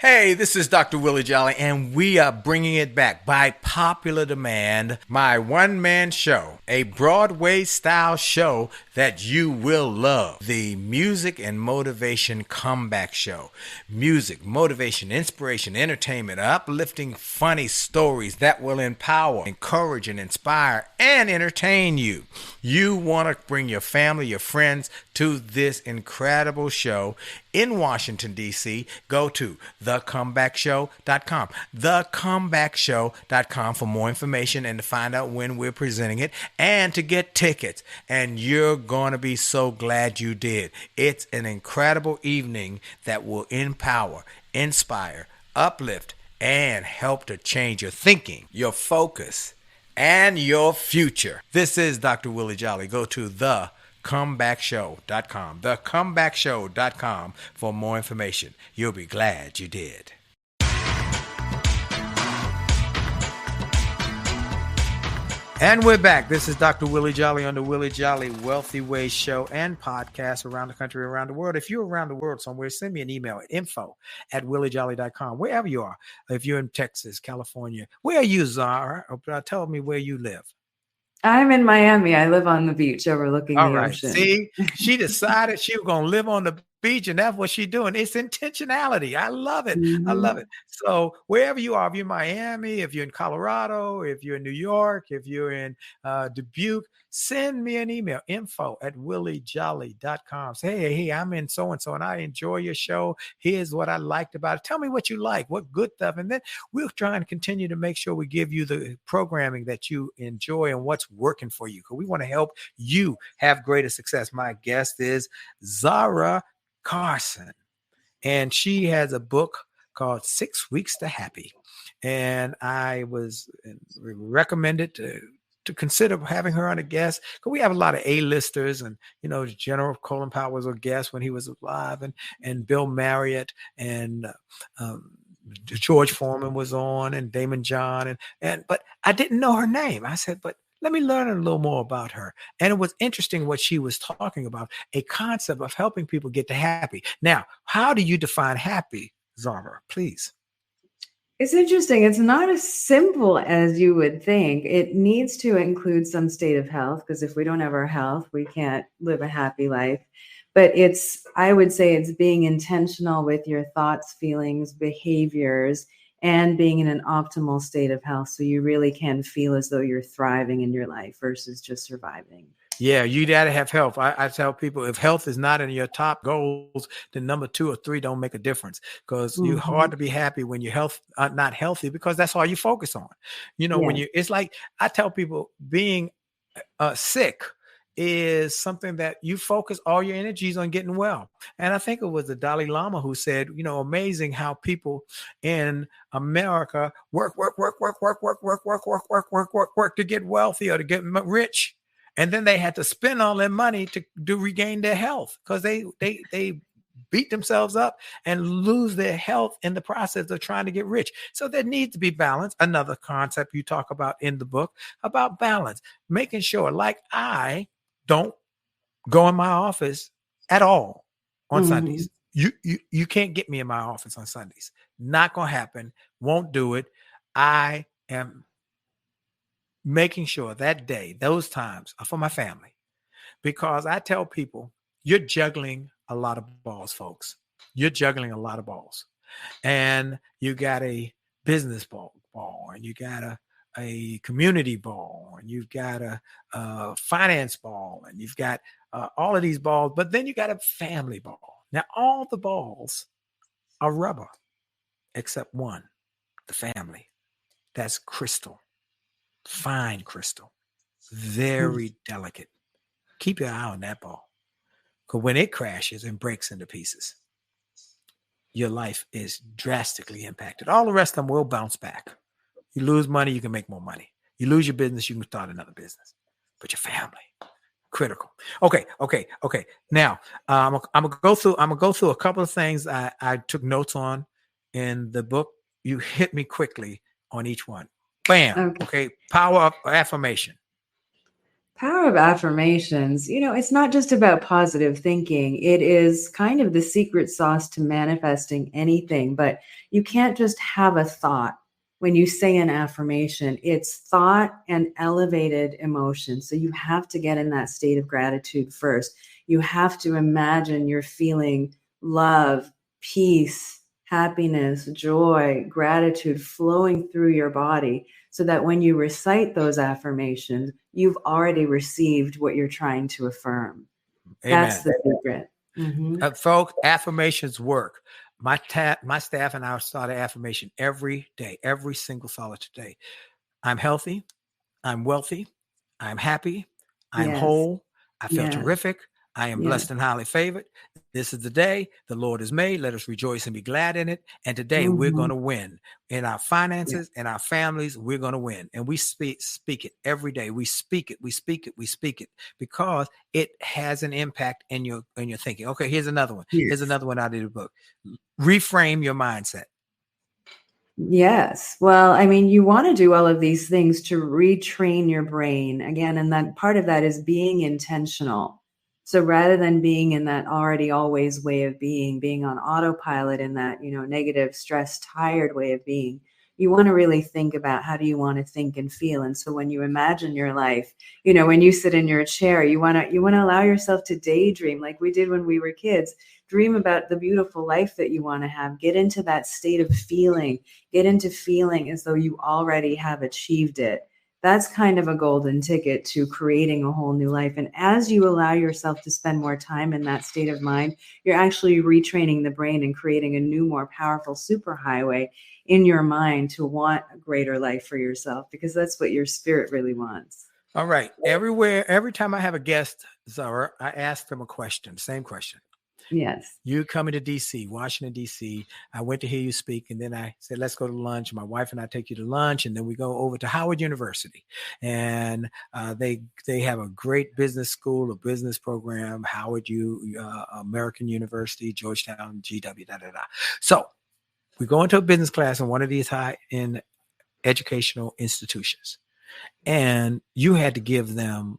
Hey, this is Dr. Willie Jolley, and we are bringing it back by popular demand, my one-man show, a Broadway-style show that you will love, the Music and Motivation Comeback Show. Music, motivation, inspiration, entertainment, uplifting, funny stories that will empower, encourage, and inspire, and entertain you. You want to bring your family, your friends to this incredible show in Washington, D.C., go to thecomebackshow.com. Thecomebackshow.com for more information and to find out when we're presenting it and to get tickets. And you're going to be so glad you did. It's an incredible evening that will empower, inspire, uplift, and help to change your thinking, your focus, and your future. This is Dr. Willie Jolley. Go to thecomebackshow.com. Thecomebackshow.com for more information. You'll be glad you did. And we're back. This is Dr. Willie Jolley on the Willie Jolley Wealthy Ways show and podcast around the country, around the world. If you're around the world somewhere, send me an email at info@williejolly.com, wherever you are. If you're in Texas, California, where are you, Zahra? Tell me where you live. I'm in Miami. I live on the beach overlooking the ocean. See, she decided she was going to live on the beach, and that's what she's doing. It's intentionality. I love it. I love it. So wherever you are, if you're in Miami, if you're in Colorado, if you're in New York, if you're in Dubuque, send me an email, info@williejolly.com. Say, hey, I'm in so-and-so, and I enjoy your show. Here's what I liked about it. Tell me what you like, what good stuff. And then we'll try and continue to make sure we give you the programming that you enjoy and what's working for you, because we want to help you have greater success. My guest is Zahra Karsan, and she has a book called 6 Weeks to Happy. And I was recommended to consider having her on a guest, because we have a lot of A-listers, and General Colin Powell was a guest when he was alive, and Bill Marriott, and George Foreman was on, and Damon John, but I didn't know her name. I said, but let me learn a little more about her. And it was interesting what she was talking about, a concept of helping people get to happy. Now, how do you define happy, Zahra? Please. It's interesting. It's not as simple as you would think. It needs to include some state of health, because if we don't have our health, we can't live a happy life. But I would say it's being intentional with your thoughts, feelings, behaviors, and being in an optimal state of health, so you really can feel as though you're thriving in your life versus just surviving. Yeah, you got to have health. I tell people, if health is not in your top goals, then number 2 or 3 don't make a difference, because you're hard to be happy when your health not healthy, because that's all you focus on. When it's like, I tell people, being sick is something that you focus all your energies on getting well. And I think it was the Dalai Lama who said, amazing how people in America work to get wealthy or to get rich. And then they had to spend all their money to regain their health, because they beat themselves up and lose their health in the process of trying to get rich. So there needs to be balance. Another concept you talk about in the book about balance, making sure, like, I don't go in my office at all on Sundays. You can't get me in my office on Sundays. Not going to happen. Won't do it. I am making sure that day, those times, are for my family, because I tell people, you're juggling a lot of balls, folks. You're juggling a lot of balls, and you got a business ball, and you got a community ball, and you've got a finance ball, and you've got all of these balls, but then you got a family ball. Now, all the balls are rubber except one, the family. That's crystal, fine crystal, very delicate. Keep your eye on that ball, because when it crashes and breaks into pieces, your life is drastically impacted. All the rest of them will bounce back. You lose money, you can make more money. You lose your business, you can start another business. But your family, critical. Okay. Now, I'm gonna go through a couple of things I took notes on in the book. You hit me quickly on each one. Bam. Okay. Power of affirmation. Power of affirmations, it's not just about positive thinking. It is kind of the secret sauce to manifesting anything, but you can't just have a thought when you say an affirmation. It's thought and elevated emotion. So you have to get in that state of gratitude first. You have to imagine you're feeling love, peace, happiness, joy, gratitude flowing through your body, so that when you recite those affirmations, you've already received what you're trying to affirm. Amen. That's the secret. Mm-hmm. Folks, affirmations work. My staff and I start an affirmation every day, every single solitary day. I'm healthy. I'm wealthy. I'm happy. I'm Yes. whole. I feel Yes. terrific. I am Yes. blessed and highly favored. This is the day the Lord has made. Let us rejoice and be glad in it. And today we're going to win in our finances and our families. We're going to win. And we speak it every day. We speak it. We speak it. We speak it because it has an impact in your thinking. Okay, here's another one. Yes. Here's another one out of the book. Reframe your mindset. Yes. Well, I mean, you want to do all of these things to retrain your brain again. And that part of that is being intentional. So rather than being in that already always way of being on autopilot in that, negative, stressed, tired way of being, you want to really think about how do you want to think and feel. And so when you imagine your life, when you sit in your chair, you want to allow yourself to daydream like we did when we were kids. Dream about the beautiful life that you want to have. Get into that state of feeling. Get into feeling as though you already have achieved it. That's kind of a golden ticket to creating a whole new life. And as you allow yourself to spend more time in that state of mind, you're actually retraining the brain and creating a new, more powerful superhighway in your mind to want a greater life for yourself, because that's what your spirit really wants. All right. Every time I have a guest, Zahra, I ask them a question, same question. Yes. You coming to DC, Washington, DC. I went to hear you speak, and then I said, let's go to lunch. My wife and I take you to lunch, and then we go over to Howard University. And they have a great business school, a business program, Howard American University, Georgetown, GW, da, da, da. So we go into a business class in one of these high-end educational institutions. And you had to give them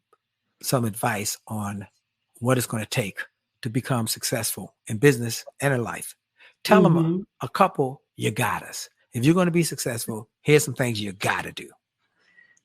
some advice on what it's going to take to become successful in business and in life. Tell them a couple, you got us. If you're going to be successful, here's some things you got to do.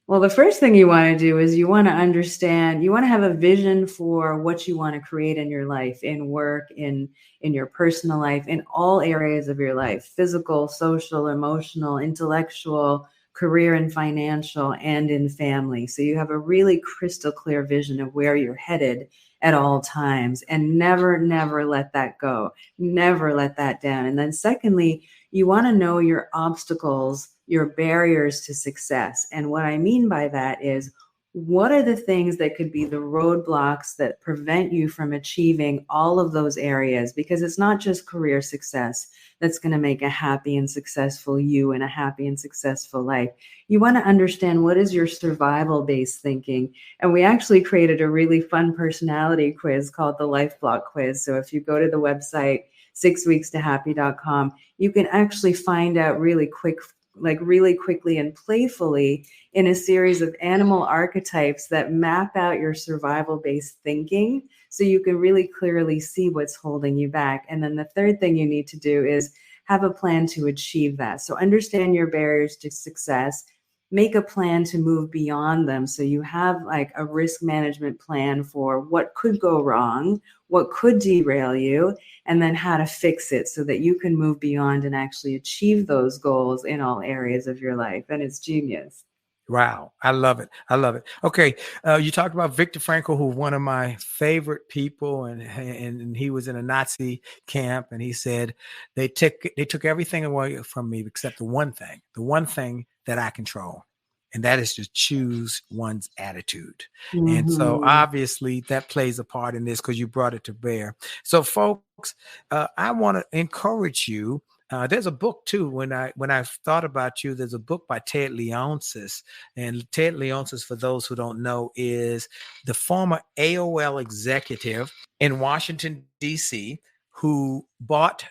Well, the first thing you want to do is you want to understand, you want to have a vision for what you want to create in your life, in work, in your personal life, in all areas of your life, physical, social, emotional, intellectual, career and financial, and in family. So you have a really crystal clear vision of where you're headed at all times, and never let that go. Never let that down. And then secondly, you want to know your obstacles, your barriers to success. And what I mean by that is, what are the things that could be the roadblocks that prevent you from achieving all of those areas? Because it's not just career success that's going to make a happy and successful you and a happy and successful life. You want to understand what is your survival-based thinking. And we actually created a really fun personality quiz called the Life Block Quiz. So if you go to the website, 6weekstohappy.com, you can actually find out really quickly and playfully in a series of animal archetypes that map out your survival-based thinking, so you can really clearly see what's holding you back. And then the third thing you need to do is have a plan to achieve that. So understand your barriers to success, make a plan to move beyond them. So you have like a risk management plan for what could go wrong, what could derail you, and then how to fix it so that you can move beyond and actually achieve those goals in all areas of your life. And it's genius. Wow. I love it. I love it. Okay. You talked about Viktor Frankl, who one of my favorite people, and he was in a Nazi camp, and he said, they took everything away from me except the one thing that I control. And that is to choose one's attitude. And so obviously that plays a part in this because you brought it to bear. So folks, I want to encourage you. There's a book too. When I thought about you, there's a book by Ted Leonsis, and Ted Leonsis, for those who don't know, is the former AOL executive in Washington, D.C., who bought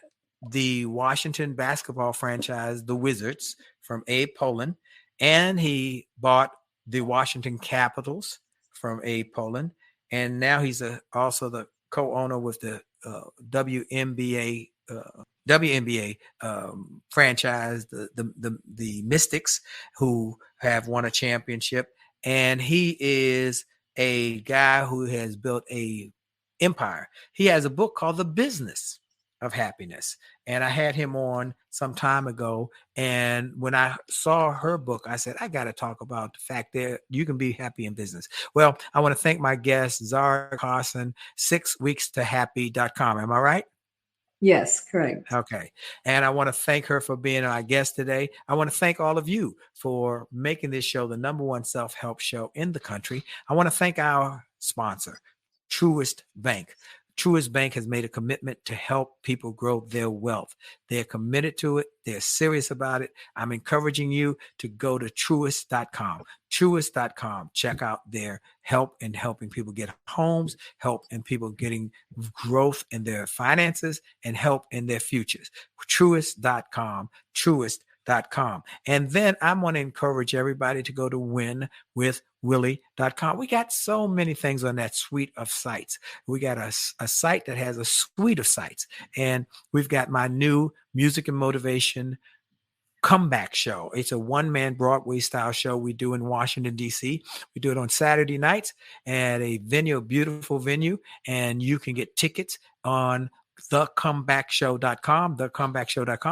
the Washington basketball franchise, the Wizards, from Abe Pollin, and he bought the Washington Capitals from Abe Poland. And now he's also the co-owner with the WNBA franchise, the Mystics, who have won a championship. And he is a guy who has built a empire. He has a book called The Business of Happiness. And I had him on some time ago. And when I saw her book, I said, I got to talk about the fact that you can be happy in business. Well, I want to thank my guest, Zahra Karsan, 6weekstohappy.com. Am I right? Yes, correct. Okay. And I want to thank her for being our guest today. I want to thank all of you for making this show the #1 self-help show in the country. I want to thank our sponsor, Truist Bank. Truist Bank has made a commitment to help people grow their wealth. They're committed to it. They're serious about it. I'm encouraging you to go to Truist.com. Truist.com. Check out their help in helping people get homes, help in people getting growth in their finances, and help in their futures. Truist.com. Truist.com. And then I want to encourage everybody to go to winwithwillie.com. We got so many things on that suite of sites. We got a site that has a suite of sites. And we've got my new music and motivation comeback show. It's a one-man Broadway style show we do in Washington, D.C. We do it on Saturday nights at a beautiful venue. And you can get tickets on thecomebackshow.com,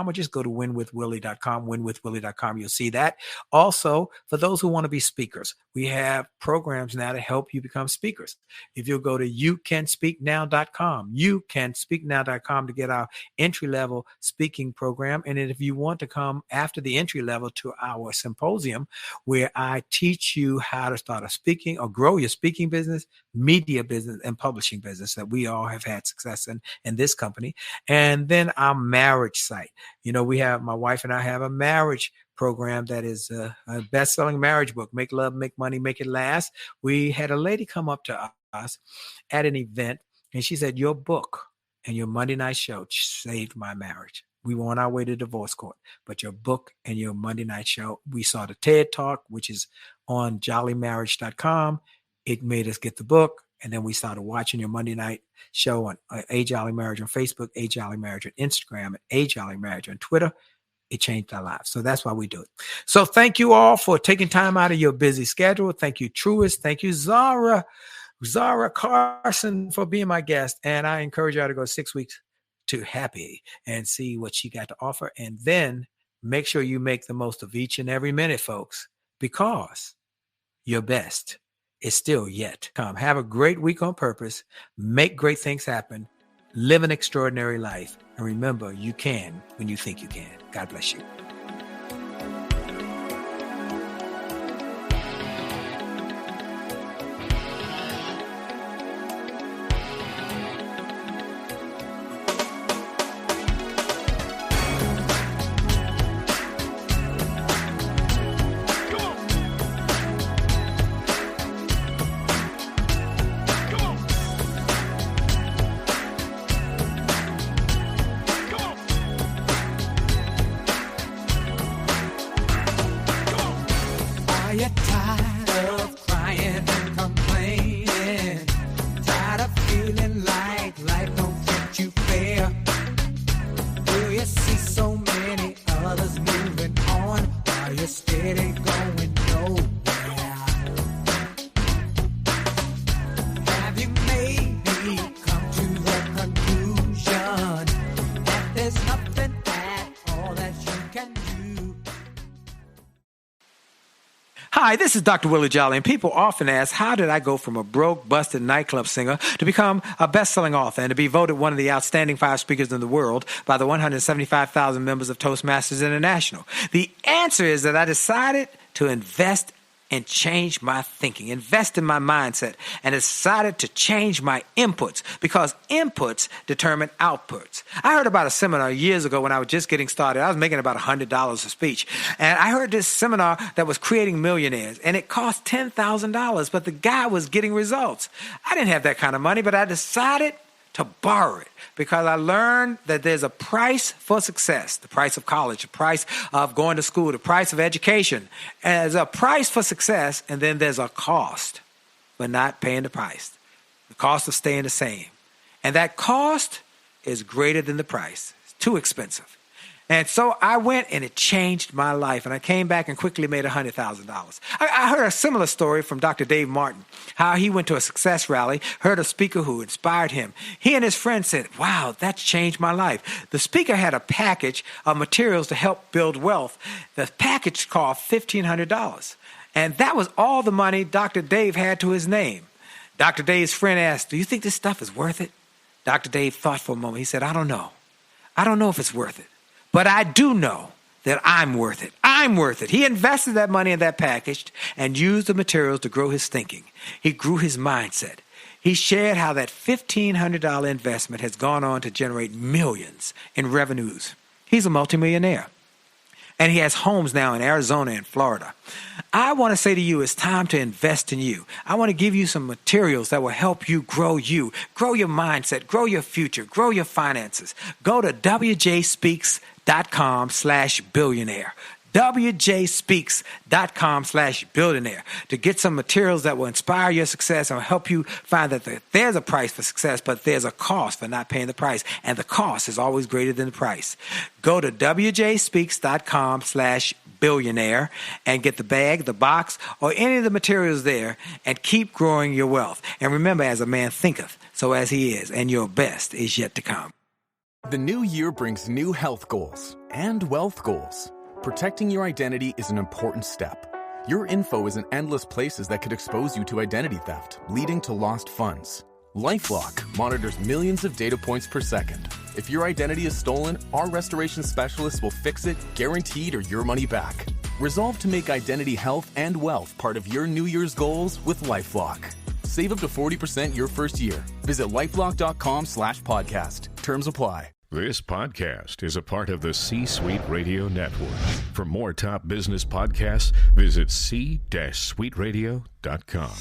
or just go to winwithwillie.com, winwithwillie.com. You'll see that. Also, for those who want to be speakers, we have programs now to help you become speakers. If you'll go to youcanspeaknow.com, youcanspeaknow.com to get our entry-level speaking program. And if you want to come after the entry level to our symposium, where I teach you how to start a speaking or grow your speaking business, media business, and publishing business that we all have had success in this company. And then our marriage site. You know, my wife and I have a marriage program that is a best-selling marriage book, Make Love, Make Money, Make It Last. We had a lady come up to us at an event, and she said, your book and your Monday night show saved my marriage. We were on our way to divorce court, but your book and your Monday night show, we saw the TED Talk, which is on jollymarriage.com. It made us get the book. And then we started watching your Monday night show on A Jolly Marriage on Facebook, A Jolly Marriage on Instagram, and A Jolly Marriage on Twitter. It changed our lives. So that's why we do it. So thank you all for taking time out of your busy schedule. Thank you, Truist. Thank you, Zahra Karsan, for being my guest. And I encourage y'all to go 6 weeks to Happy and see what she got to offer. And then make sure you make the most of each and every minute, folks, because your best is still yet to come. Have a great week on purpose. Make great things happen. Live an extraordinary life. And remember, you can when you think you can. God bless you. Hi, this is Dr. Willie Jolley, and people often ask, how did I go from a broke, busted nightclub singer to become a best-selling author and to be voted one of the outstanding 5 speakers in the world by the 175,000 members of Toastmasters International? The answer is that I decided to invest and change my thinking, invest in my mindset, and decided to change my inputs because inputs determine outputs. I heard about a seminar years ago when I was just getting started. I was making about $100 a speech. And I heard this seminar that was creating millionaires, and it cost $10,000, but the guy was getting results. I didn't have that kind of money, but I decided to borrow it because I learned that there's a price for success, the price of college, the price of going to school, the price of education. And there's a price for success, and then there's a cost. but not paying the price. The cost of staying the same. And that cost is greater than the price. It's too expensive. And so I went, and it changed my life. And I came back and quickly made $100,000. I heard a similar story from Dr. Dave Martin, how he went to a success rally, heard a speaker who inspired him. He and his friends said, wow, that's changed my life. The speaker had a package of materials to help build wealth. The package cost $1,500. And that was all the money Dr. Dave had to his name. Dr. Dave's friend asked, do you think this stuff is worth it? Dr. Dave thought for a moment. He said, I don't know. I don't know if it's worth it. But I do know that I'm worth it. I'm worth it. He invested that money in that package and used the materials to grow his thinking. He grew his mindset. He shared how that $1,500 investment has gone on to generate millions in revenues. He's a multimillionaire. And he has homes now in Arizona and Florida. I want to say to you, it's time to invest in you. I want to give you some materials that will help you, grow your mindset, grow your future, grow your finances. Go to wjspeaks.com/billionaire. wjspeaks.com/billionaire to get some materials that will inspire your success and will help you find that there's a price for success, but there's a cost for not paying the price. And the cost is always greater than the price. Go to wjspeaks.com/billionaire and get the bag, the box, or any of the materials there and keep growing your wealth. And remember, as a man thinketh, so as he is, and your best is yet to come. The new year brings new health goals and wealth goals. Protecting your identity is an important step. Your info is in endless places that could expose you to identity theft, leading to lost funds. LifeLock monitors millions of data points per second. If your identity is stolen, our restoration specialists will fix it, guaranteed, or your money back. Resolve to make identity health and wealth part of your New Year's goals with LifeLock. Save up to 40% your first year. Visit LifeLock.com/podcast. Terms apply. This podcast is a part of the C-Suite Radio Network. For more top business podcasts, visit c-suiteradio.com.